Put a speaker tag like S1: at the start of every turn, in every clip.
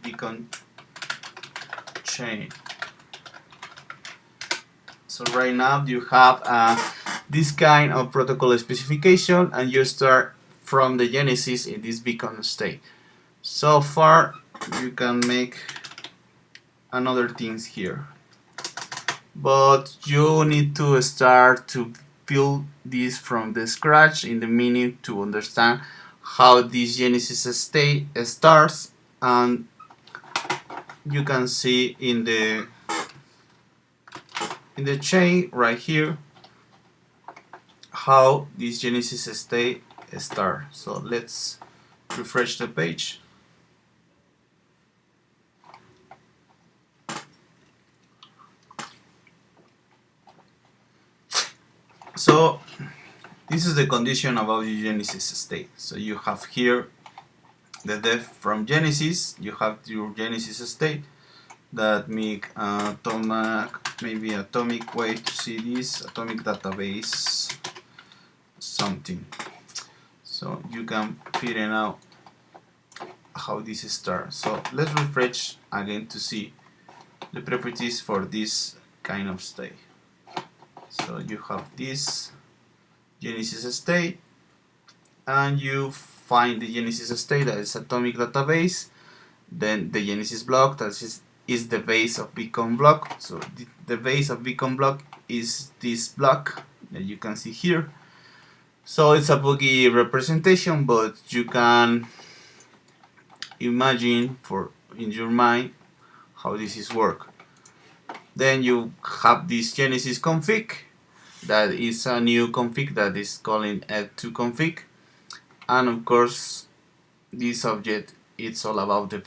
S1: beacon chain. So right now you have this kind of protocol specification, and you start from the genesis in this beacon state. So far you can make another things here, but you need to start to build this from the scratch in the meaning to understand how this genesis state starts, and you can see in the chain right here how this genesis state starts. So let's refresh the page. So this is the condition about the genesis state. So you have here the depth from genesis, you have your genesis state that make maybe atomic way to see this, atomic database something. So you can figure out how this starts. So let's refresh again to see the properties for this kind of state. So you have this genesis state, and you find the genesis state, that is atomic database, then the genesis block, that is the base of beacon block. So the base of beacon block is this block that you can see here. So it's a buggy representation, but you can imagine in your mind how this is work. Then you have this genesis config, that is a new config that is calling Eth2 config, and of course this object, it's all about the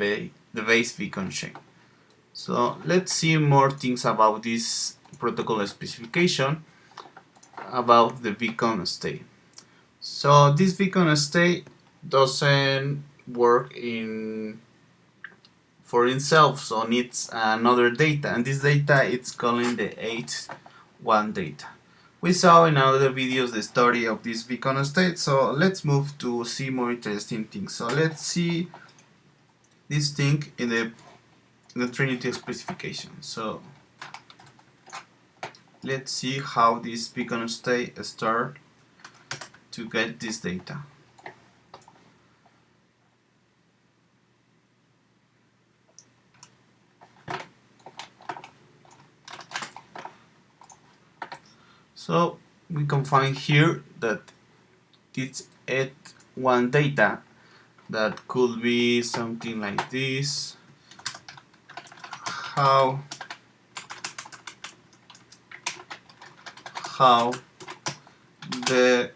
S1: base beacon chain. So let's see more things about this protocol specification about the beacon state. So this beacon state doesn't work for itself, so needs another data, and this data it's calling the H1 data. We saw in other videos the story of this beacon state, so let's move to see more interesting things. So let's see this thing in the Trinity specification. So let's see how this beacon state start to get this data. So we can find here that it's H1 data that could be something like this. How the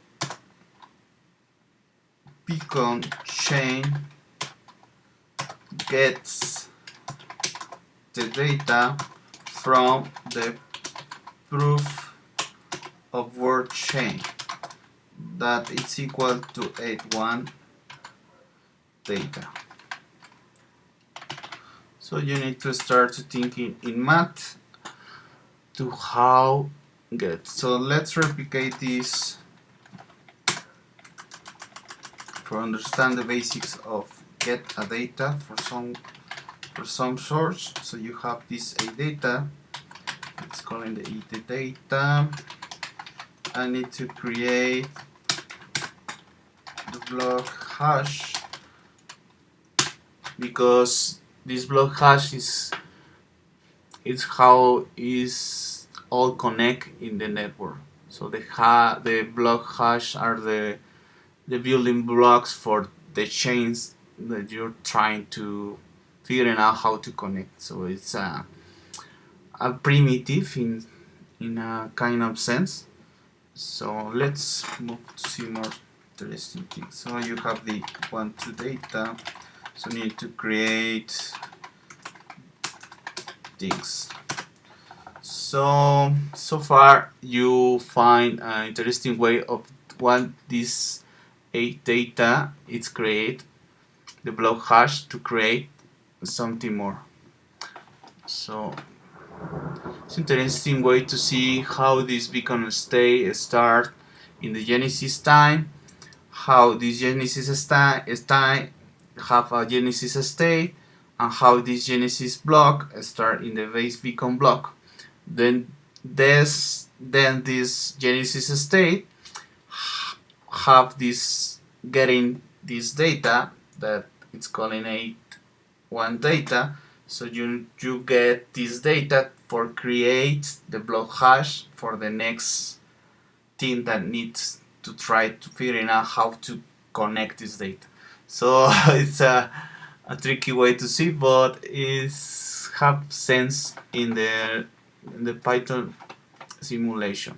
S1: beacon chain gets the data from the proof of work chain, that it's equal to H1 data. So you need to start thinking in math to how get. So let's replicate this for understand the basics of get a data for some source. So you have this a data, it's calling the data. I need to create the block hash, because this block hash is how is all connect in the network. So the block hash are the building blocks for the chains that you're trying to figure out how to connect. So it's a primitive in a kind of sense. So let's move to see more interesting things. So you have the 1-2 data, so you need to create things. So far you find an interesting way of what this 8 data is create the block hash to create something more. So it's an interesting way to see how this beacon state start in the genesis time, how this genesis state have a genesis state, and how this Genesis block start in the base beacon block. Then this Genesis state have this getting this data that it's calling one data. So you get this data for create the block hash for the next team that needs to try to figure out how to connect this data. So it's a tricky way to see, but it's have sense in the Python simulation.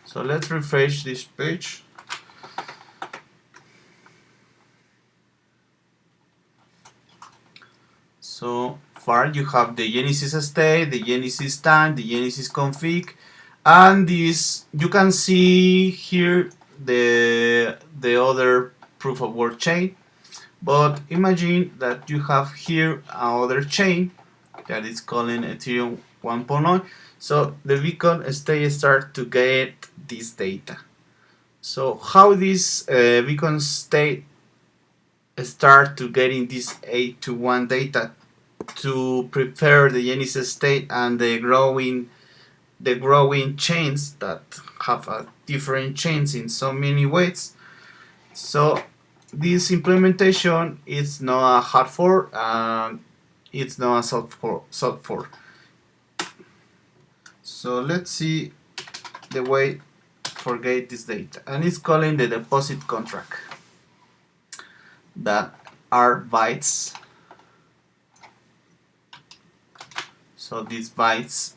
S1: So let's refresh this page. So far you have the Genesis state, the Genesis time, the Genesis config, and this you can see here the other proof of work chain. But imagine that you have here another chain that is calling Ethereum 1.0. So the beacon state start to get this data. So how this beacon state start to getting this 8 to 1 data to prepare the Genesis state and the growing chains that have different chains in so many ways. So this implementation is not a hard fork and it's not a soft fork. So let's see the way to get this data, and it's calling the deposit contract that are bytes. So these bytes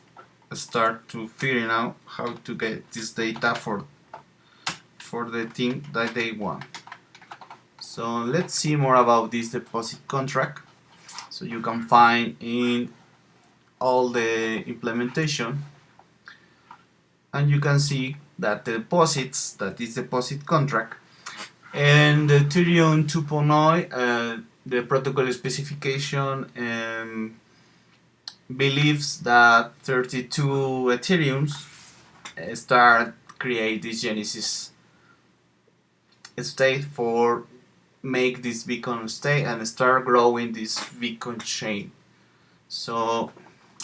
S1: start to figuring out how to get this data for the thing that they want. So let's see more about this deposit contract. So you can find in all the implementation, and you can see that the deposits, that is deposit contract, and the Ethereum 2.0, the protocol specification believes that 32 Ethereums start create this Genesis state for make this beacon state and start growing this beacon chain. So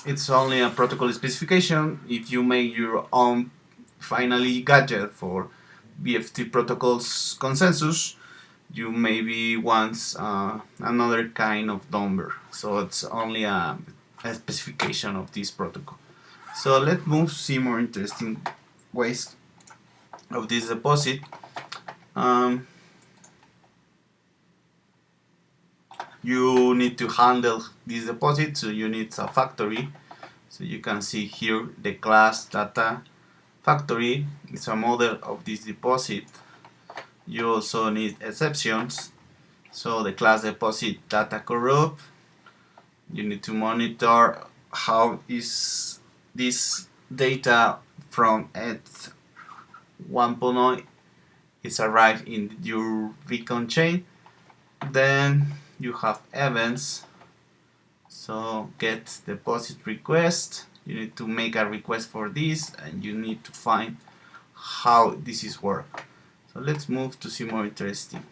S1: it's only a protocol specification. If you make your own finally gadget for BFT protocols consensus, you maybe want another kind of number. So it's only a specification of this protocol. So let's move see more interesting ways of this deposit. You need to handle this deposit, so you need a factory. So you can see here the class data factory is a model of this deposit. You also need exceptions. So the class deposit data corrupt. You need to monitor how is this data from ETH 1.0 is arrived in your beacon chain. Then you have events. So get deposit request. You need to make a request for this, and you need to find how this is work. So let's move to see more interesting.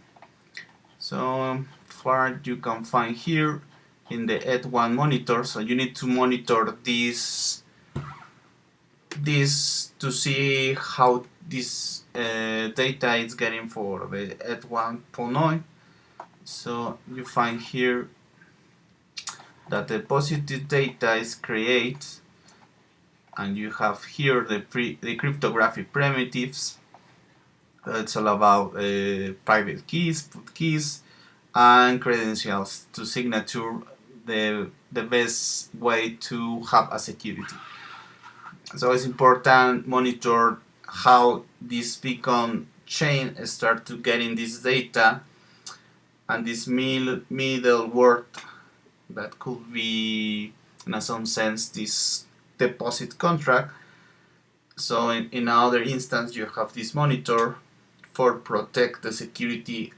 S1: So far you can find here in the ETH1 monitor. So you need to monitor this to see how this data is getting for the ETH 1.0. So you find here that the positive data is created, and you have here the cryptographic primitives. It's all about private keys, put keys, and credentials to signature the best way to have a security. So it's important monitor how this beacon chain start to getting this data, and this middle word that could be in some sense this deposit contract. So in another instance you have this monitor for protect the security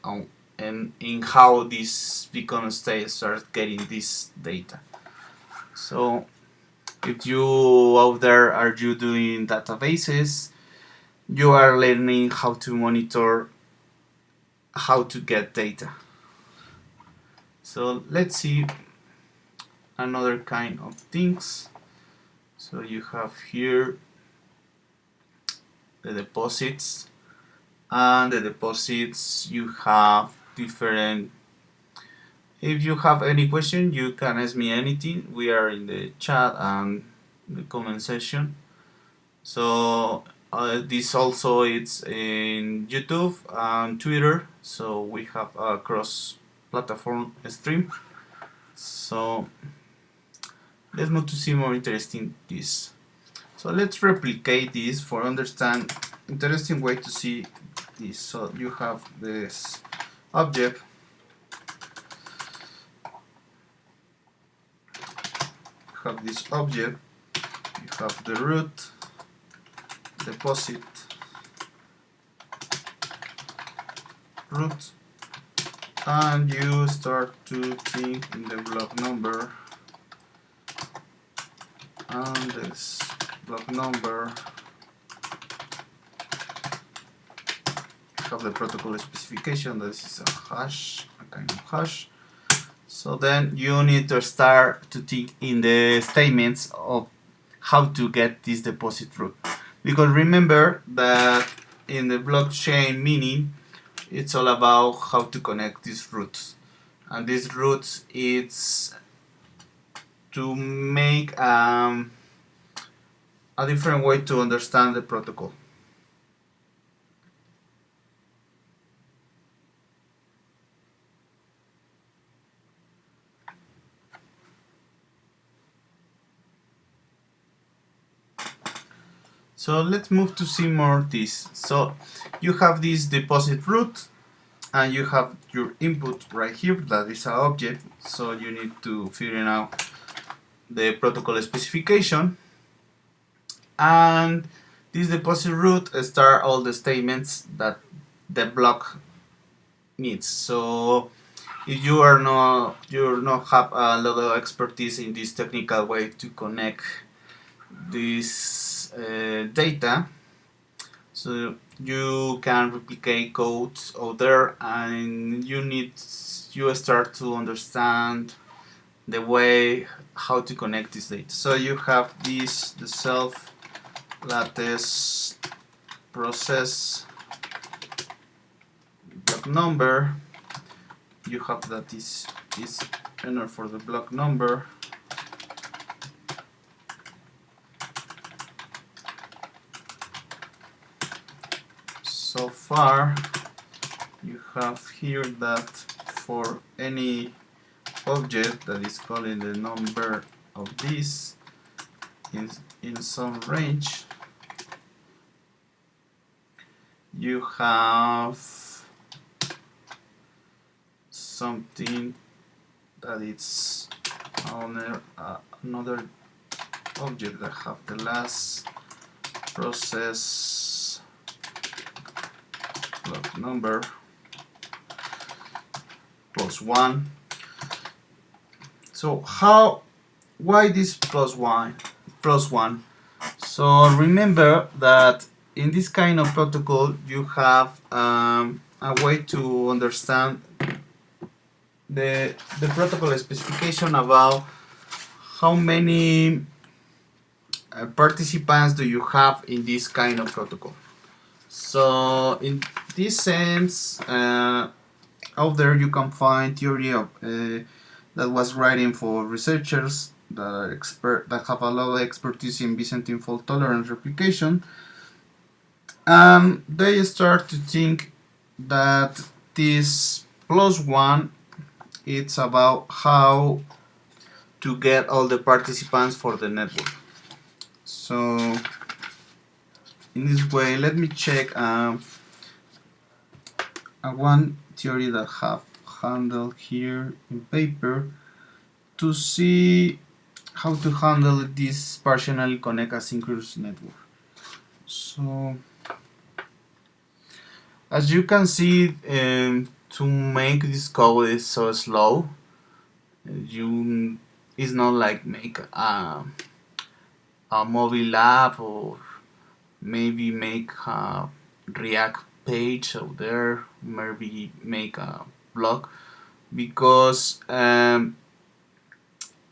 S1: and in how this beacon state starts getting this data. So if you out there are you doing databases, you are learning how to monitor how to get data. So let's see another kind of things. So you have here the deposits, and the deposits you have different. If you have any question, you can ask me anything. We are in the chat and the comment section. So this also it's in YouTube and Twitter. So we have a cross-platform stream. So let's move to see more interesting this. So let's replicate this for understand interesting way to see this. So you have this object. You have this object. You have the root, deposit, root, and you start to think in the block number, and this block number have the protocol specification. This is a hash, a kind of hash. So then you need to start to think in the statements of how to get this deposit root, because remember that in the blockchain meaning it's all about how to connect these roots, and these roots it's to make a different way to understand the protocol. So let's move to see more this. So you have this deposit root, and you have your input right here, that is an object. So you need to figure out the protocol specification, and this deposit root start all the statements that the block needs. So if you are not have a lot of expertise in this technical way to connect this data, so you can replicate codes out there, and you start to understand the way how to connect this data. So you have this the self lattice process block number. You have that is enter for the block number. So far you have here that for any object that is calling the number of this in some range, you have something that it's another object that have the last process block number +1. So why this +1? So remember that in this kind of protocol you have a way to understand the protocol specification about how many participants do you have in this kind of protocol. So in this sense, out there you can find theory of that was writing for researchers that are that have a lot of expertise in Byzantine fault tolerance replication, and they start to think that this +1 it's about how to get all the participants for the network. So in this way, let me check one theory that have handled here in paper to see how to handle this partially connect asynchronous network. So as you can see, to make this code is so slow. It's not like make a mobile app, or maybe make a React page out there, maybe make a blog, because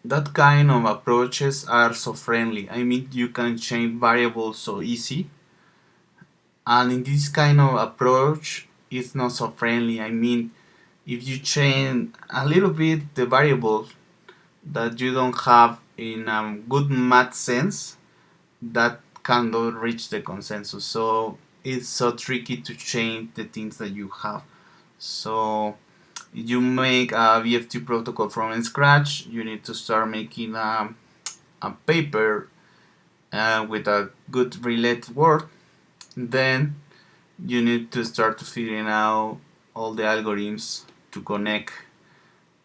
S1: that kind of approaches are so friendly. I mean, you can change variables so easy, and in this kind of approach, it's not so friendly. I mean, if you change a little bit the variables that you don't have in a good math sense, that cannot reach the consensus. So it's so tricky to change the things that you have. So you make a VFT protocol from scratch, you need to start making a paper with a good related word. Then you need to start to figuring out all the algorithms to connect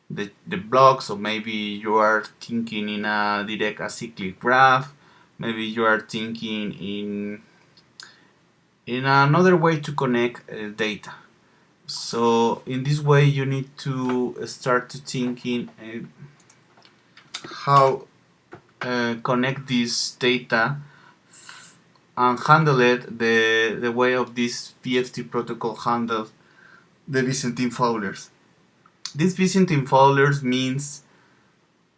S1: the blocks. So maybe you are thinking in a direct acyclic graph, maybe you are thinking in another way to connect data. So in this way you need to start to thinking how connect this data and handle it the way of this VFT protocol handles the Byzantine Fowlers. This Byzantine Fowlers means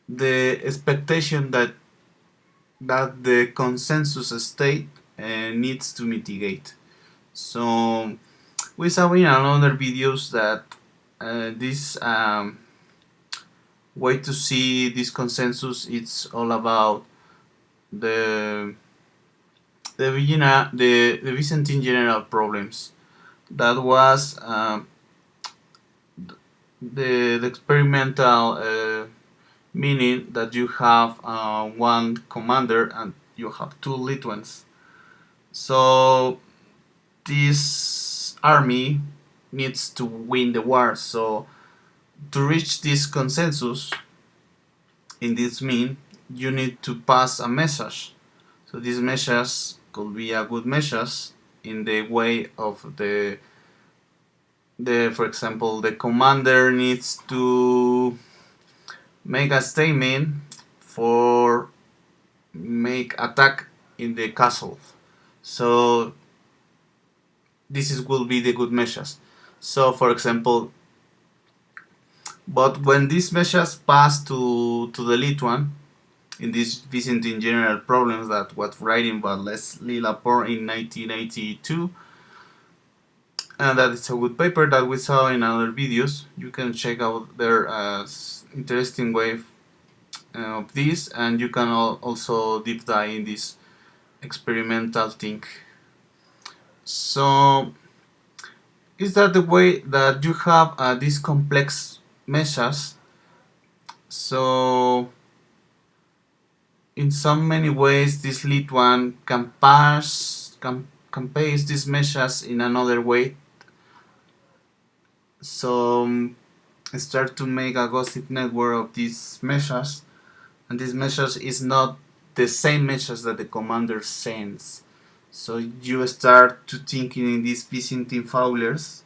S1: the expectation that the consensus state needs to mitigate. So we saw in another videos that this way to see this consensus, it's all about the the Byzantine general problems. That was the experimental meaning that you have one commander and you have two Lithuans. So this army needs to win the war. So to reach this consensus in this mean, you need to pass a message. So this message could be a good message in the way of the for example the commander needs to make a statement for make attack in the castle. So this is will be the good measures. So for example, but when this measures pass to the Lithuan in this Byzantine general problems that was writing by Leslie Laporte in 1982, and that is a good paper that we saw in other videos. You can check out their interesting way of this, and you can also deep dive in this experimental thing. So is that the way that you have these complex measures? So in so many ways, this lead one can paste these measures in another way. So start to make a gossip network of these measures, and these measures is not the same measures that the commander sends. So you start to thinking in these Byzantine Fowlers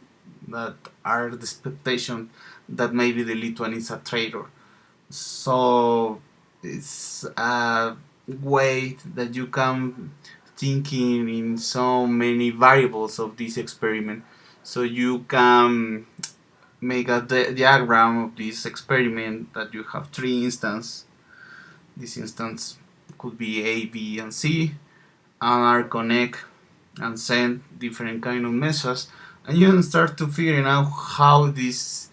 S1: that are the expectation that maybe the Lithuan is a traitor. So it's a way that you can thinking in so many variables of this experiment. So you can make a diagram of this experiment that you have three instances. This instance could be A, B, and C, and are connect and send different kind of messages, and you can start to figuring out how this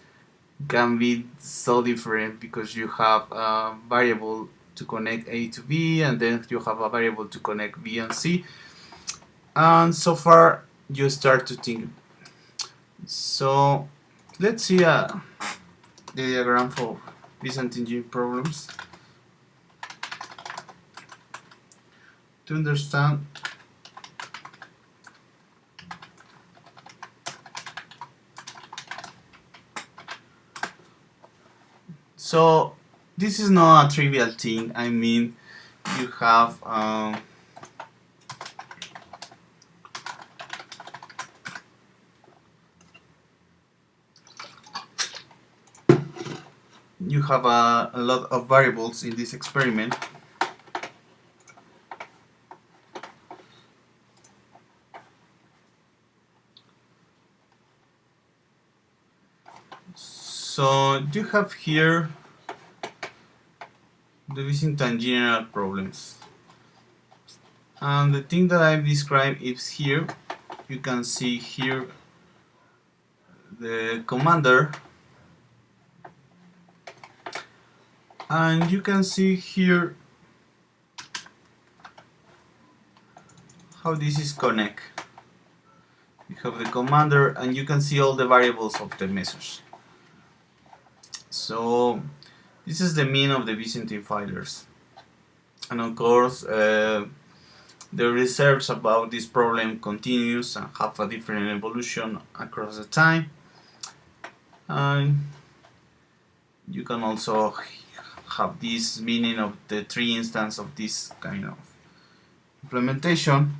S1: can be so different because you have a variable to connect A to B, and then you have a variable to connect B and C, and so far you start to think. So let's see the diagram for Byzantine problems to understand. So this is not a trivial thing. I mean, you have you have a lot of variables in this experiment. So you have here the Byzantine general problems. And the thing that I've described is here. You can see here the commander, and you can see here how this is connected. You have the commander and you can see all the variables of the message. So this is the mean of the Byzantine filers, and of course the research about this problem continues and have a different evolution across the time. And you can also have this meaning of the three instances of this kind of implementation.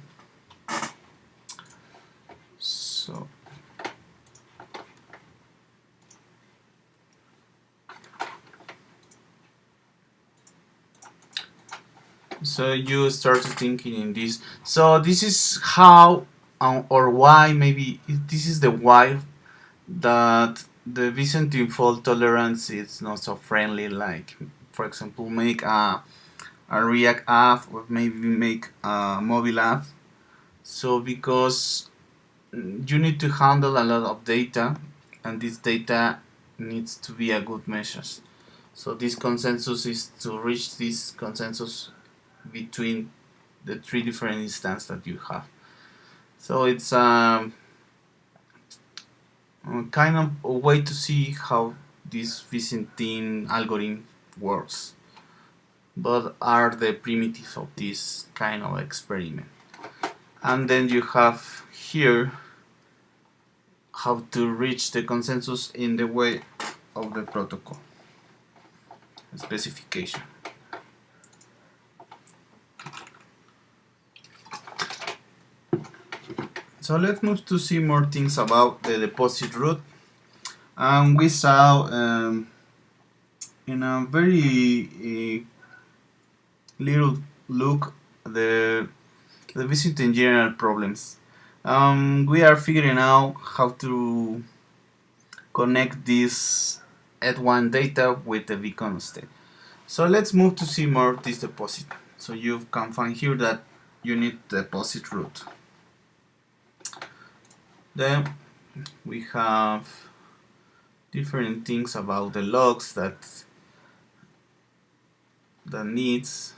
S1: So you start thinking in this. So this is how or why, maybe this is the why that the Byzantine fault tolerance is not so friendly. Like, for example, make a React app or maybe make a mobile app. So because you need to handle a lot of data, and this data needs to be a good measure. So this consensus is to reach this consensus between the three different instances that you have. So it's kind of a way to see how this Byzantine algorithm works. But are the primitives of this kind of experiment. And then you have here how to reach the consensus in the way of the protocol specification. So let's move to see more things about the deposit root. And we saw in a very little look the Byzantine general problems. We are figuring out how to connect this at1 data with the beacon state. So let's move to see more this deposit. So you can find here that you need deposit root. Then we have different things about the logs that needs.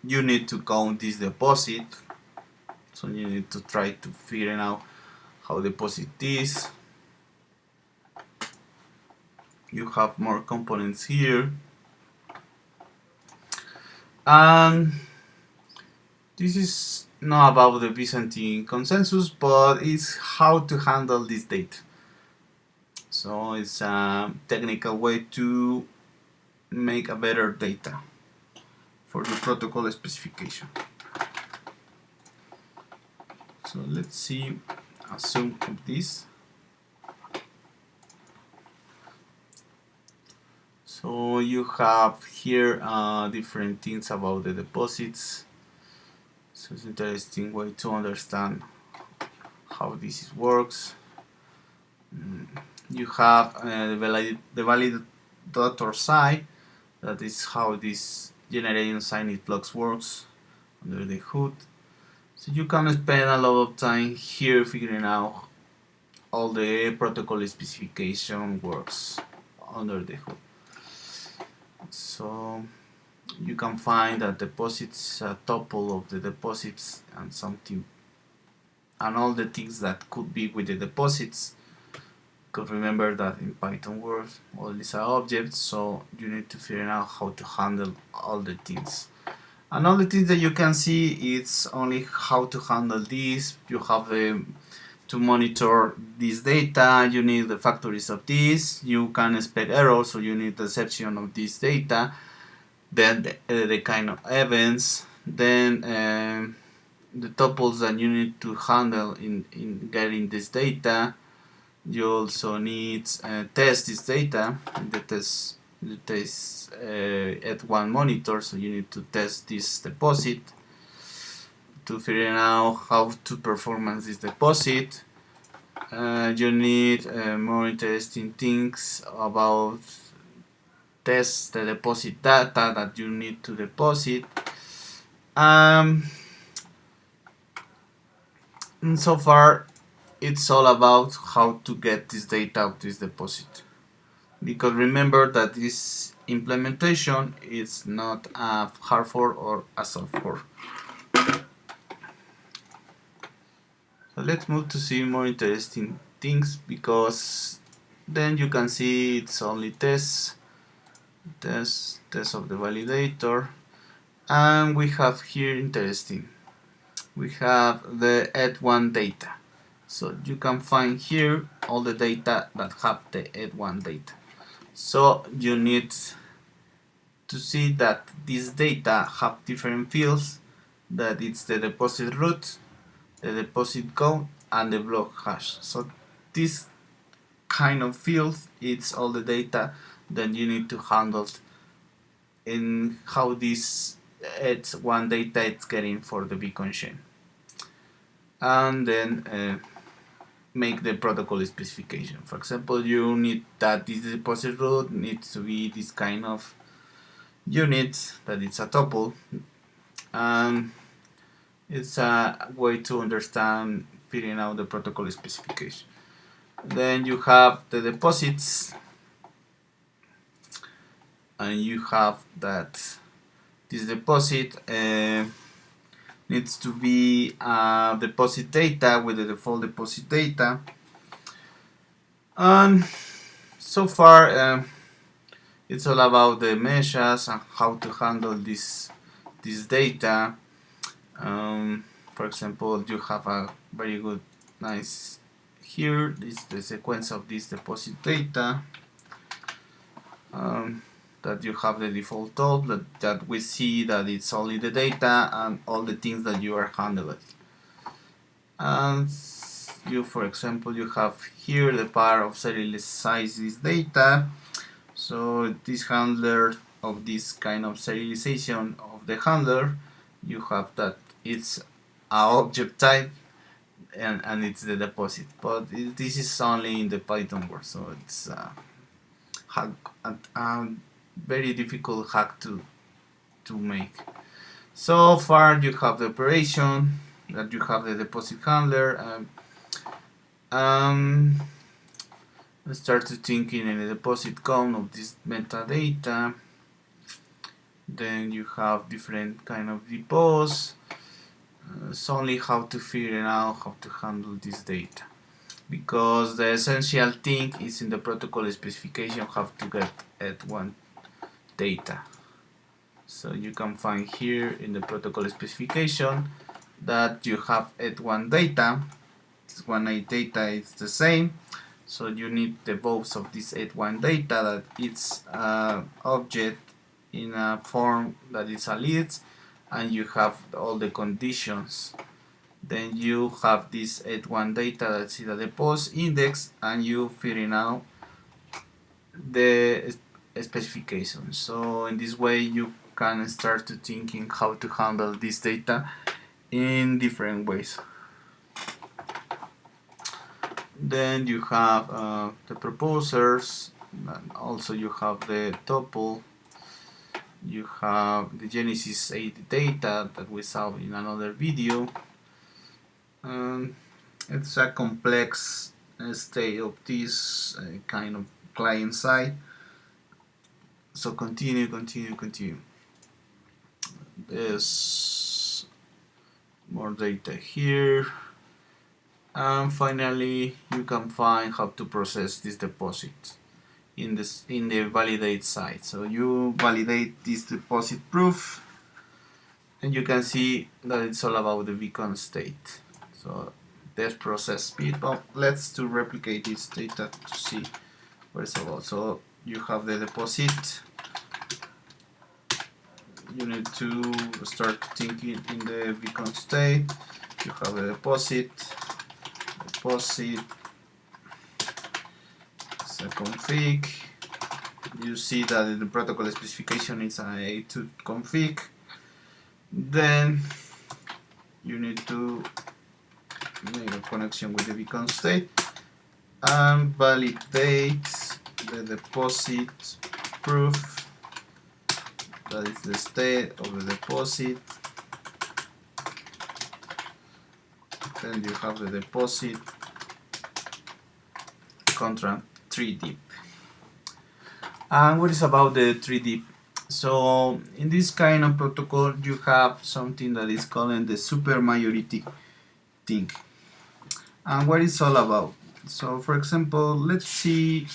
S1: You need to count this deposit, so you need to try to figure out how deposit is. You have more components here, and this is not about the Byzantine consensus, but it's how to handle this data. So it's a technical way to make a better data for the protocol specification. So let's see a zoom of this. So you have here different things about the deposits. So it's an interesting way to understand how this works. You have the validator side, that is how this generating signed blocks works under the hood. So you can spend a lot of time here figuring out all the protocol specification works under the hood. So you can find that deposits a tuple of the deposits and something and all the things that could be with the deposits. Because remember that in Python world all these are objects, so you need to figure out how to handle all the things. And all the things that you can see, it's only how to handle this. You have to monitor this data, you need the factories of this, you can expect errors, so you need the exception of this data, then the kind of events, then the tuples that you need to handle in getting this data. You also need test this data, the test at one monitor, so you need to test this deposit to figure out how to perform this deposit. You need more interesting things about test the deposit data that you need to deposit. And so far, it's all about how to get this data of this deposit. Because remember that this implementation is not a hard fork or a soft fork. So let's move to see more interesting things, because then you can see it's only test of the validator, and we have here interesting. We have the ETH1 data. So you can find here all the data that have the ETH1 data. So you need to see that this data have different fields, that it's the deposit root, the deposit code, and the block hash. So this kind of fields, it's all the data that you need to handle in how this ETH1 data it's getting for the Bitcoin chain. And then make the protocol specification. For example, you need that this deposit root needs to be this kind of unit, that it's a tuple, and it's a way to understand figuring out the protocol specification. Then you have the deposits, and you have that this deposit needs to be deposit data with the default deposit data. And so far it's all about the meshes and how to handle this data. For example, you have a very good nice here, this is the sequence of this deposit data, that you have the default top, that we see that it's only the data and all the things that you are handling. And you, for example, you have here the part of serializes data. So this handler of this kind of serialization of the handler, you have that it's a object type, and it's the deposit. But this is only in the Python world, so it's a very difficult hack to make. So far you have the operation, that you have the deposit handler. Start to thinking in the deposit count of this metadata. Then you have different kind of depots. It's only how to figure out how to handle this data, because the essential thing is in the protocol specification how to get ETH1 data. So you can find here in the protocol specification that you have ETH1 data. This one data is the same, so you need the both of this ETH1 data, that it's object in a form that is a list, and you have all the conditions. Then you have this ETH1 data that's in the deposit index, and you figuring out the specifications. So in this way you can start to thinking how to handle this data in different ways. Then you have the proposers, and also you have the tuple, you have the Genesis 8 data that we saw in another video. It's a complex state of this kind of client side. So continue. There's more data here. And finally, you can find how to process this deposit in the validate side. So you validate this deposit proof, and you can see that it's all about the beacon state. So there's process speed. But let's to replicate this data to see what it's about. So you have the deposit. You need to start thinking in the beacon state. You have the deposit, config. You see that in the protocol specification it's an A2 config. Then you need to make a connection with the beacon state and validate the deposit proof, that is the state of the deposit. Then you have the deposit contract 3 deep. And what is about the 3 deep? So in this kind of protocol you have something that is called the super majority thing. And what it's all about? So for example, let's see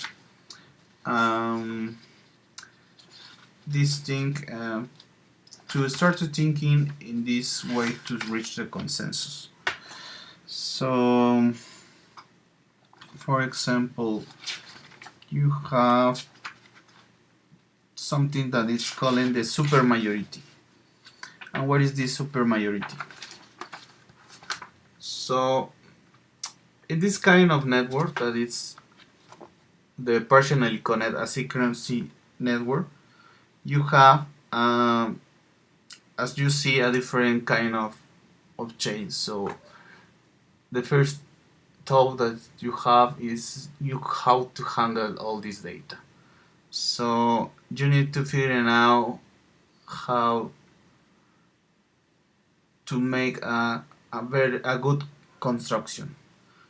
S1: this thing to start to thinking in this way to reach the consensus. So for example, you have something that is called the super majority. And what is this super majority? So in this kind of network that is the partially connected asynchronous network, you have as you see a different kind of chains. So the first thought that you have is how to handle all this data. So you need to figure out how to make a good construction.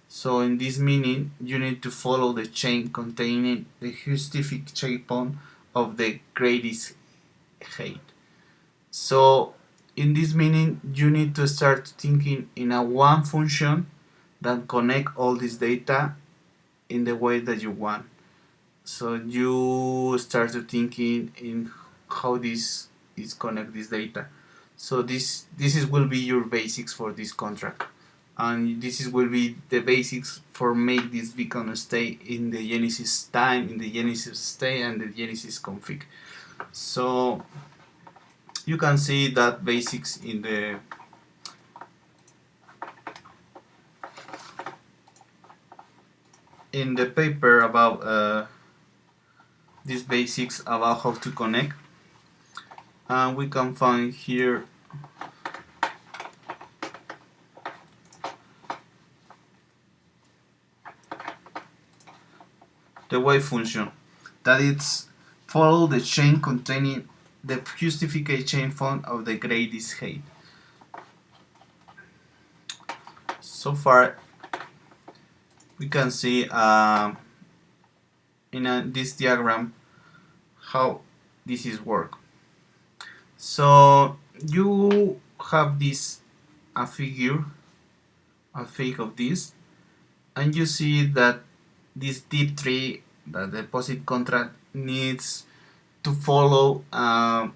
S1: So in this meaning, you need to follow the chain containing the heuristic checkpoint of the greatest height. So in this meaning, you need to start thinking in a one function that connect all this data in the way that you want. So you start to thinking in how this is connect this data. So this will be your basics for this contract, and will be the basics for make this beacon stay in the Genesis time, in the Genesis state, and the Genesis config. So you can see that basics in the paper about these basics about how to connect, and we can find here the wave function that it's follow the chain containing the justified chain font of the greatest height. So far we can see in this diagram how this is work. So you have this a figure of this, and you see that this deep tree, the deposit contract, needs to follow a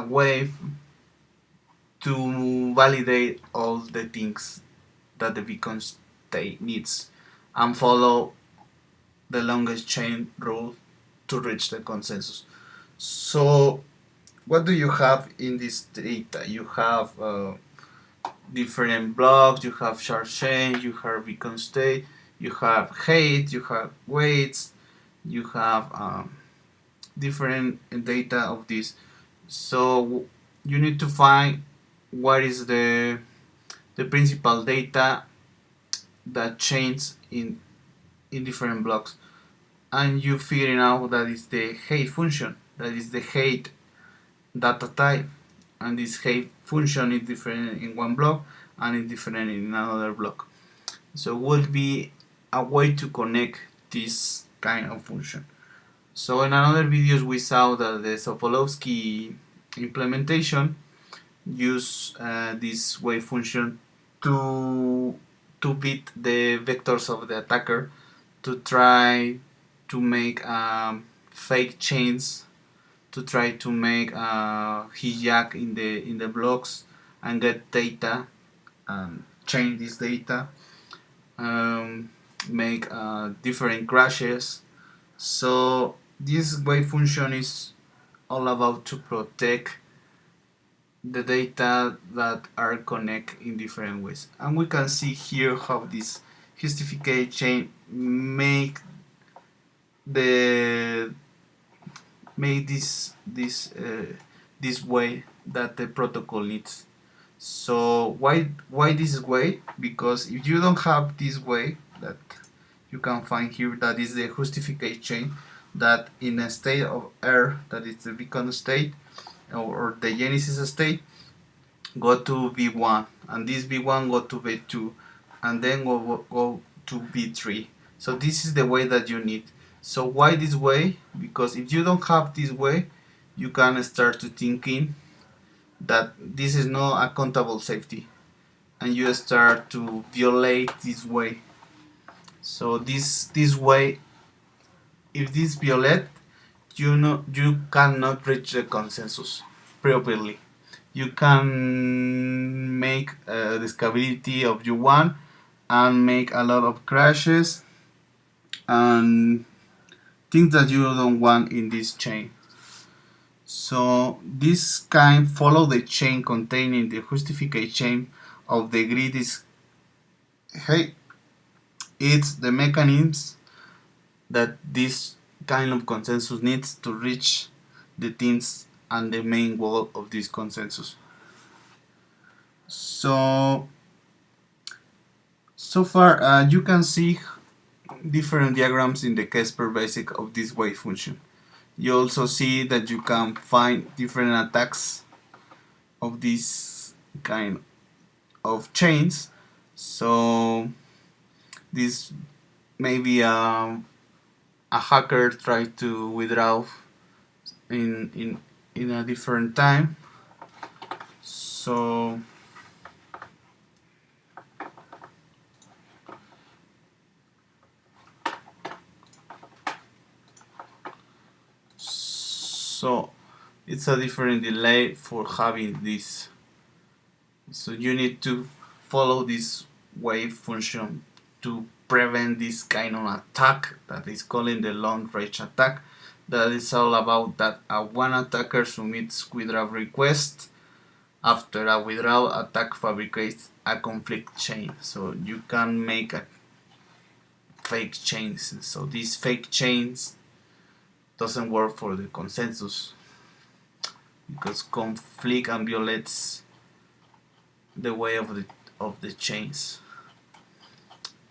S1: wave to validate all the things that the beacon state needs and follow the longest chain rule to reach the consensus. So what do you have in this data? You have different blocks, you have shard chain, you have beacon state, you have height, you have weights, you have different data of this. So you need to find what is the principal data that changes in different blocks, and you figuring out that is the height function, that is the height data type, and this height function is different in one block and is different in another block. So would be a way to connect this kind of function. So in another videos we saw that the Sokolowski implementation use this wave function to beat the vectors of the attacker, to try to make fake chains, to try to make hijack in the blocks and get data and change this data, make different crashes. So this wave function is all about to protect the data that are connected in different ways, and we can see here how this justified chain make this way that the protocol needs. So why this way? Because if you don't have this way that you can find here, that is the justified chain, that in a state of R, that is the beacon state or the genesis state, go to V1, and this V1 go to V2, and then go to V3. So this is the way that you need. So why this way? Because if you don't have this way, you can start to thinking that this is not a countable safety, and you start to violate this way. So this way, if this violate, you cannot reach the consensus properly. You can make the scalability of you want and make a lot of crashes and things that you don't want in this chain. So this kind follow the chain containing the justified chain of the grid is hey, it's the mechanisms that this kind of consensus needs to reach the things and the main goal of this consensus. So far you can see different diagrams in the Casper basic of this wave function. You also see that you can find different attacks of this kind of chains. So this maybe a hacker tried to withdraw in a different time. So it's a different delay for having this. So you need to follow this wave function to prevent this kind of attack that is calling the long range attack. That is all about that one attacker submits withdrawal request. After a withdrawal, attack fabricates a conflict chain. So you can make a fake chains. So these fake chains doesn't work for the consensus because conflict and violates the way of the chains.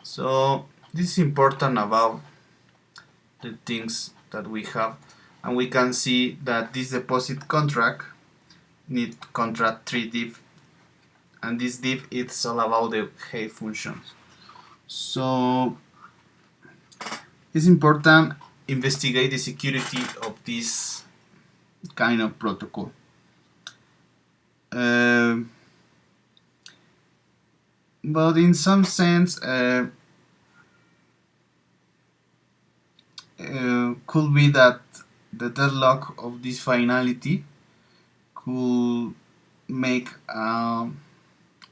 S1: So this is important about the things that we have, and we can see that this deposit contract need contract 3 diff, and this diff it's all about the head functions. So it's important investigate the security of this kind of protocol. But in some sense could be that the deadlock of this finality could make a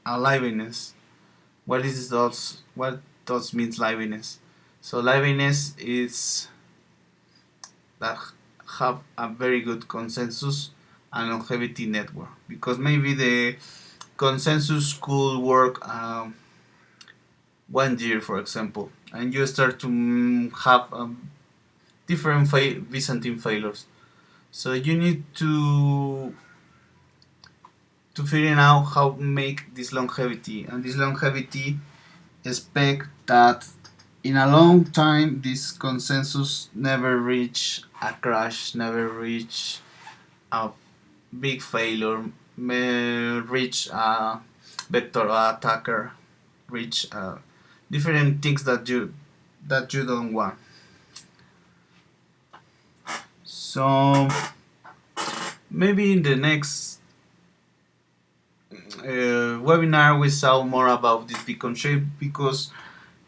S1: liveness. What is those? What does means liveness? So liveness is that have a very good consensus and longevity network, because maybe the consensus could work 1 year, for example, and you start to have different Byzantine failures. So you need to figure out how to make this longevity, and this longevity expect that in a long time this consensus never reach a crash, never reach a big failure, may reach a vector attacker, reach different things that you don't want. So maybe in the next webinar we saw more about this beacon shape because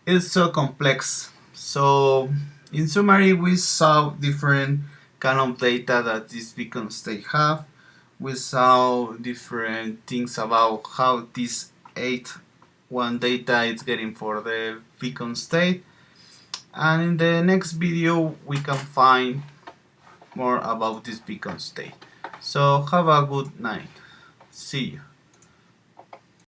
S1: it's so complex. So in summary, we saw different kind of data that this beacon state have. We saw different things about how this 8.1 data is getting for the beacon state, and in the next video we can find more about this beacon state. So have a good night. See you.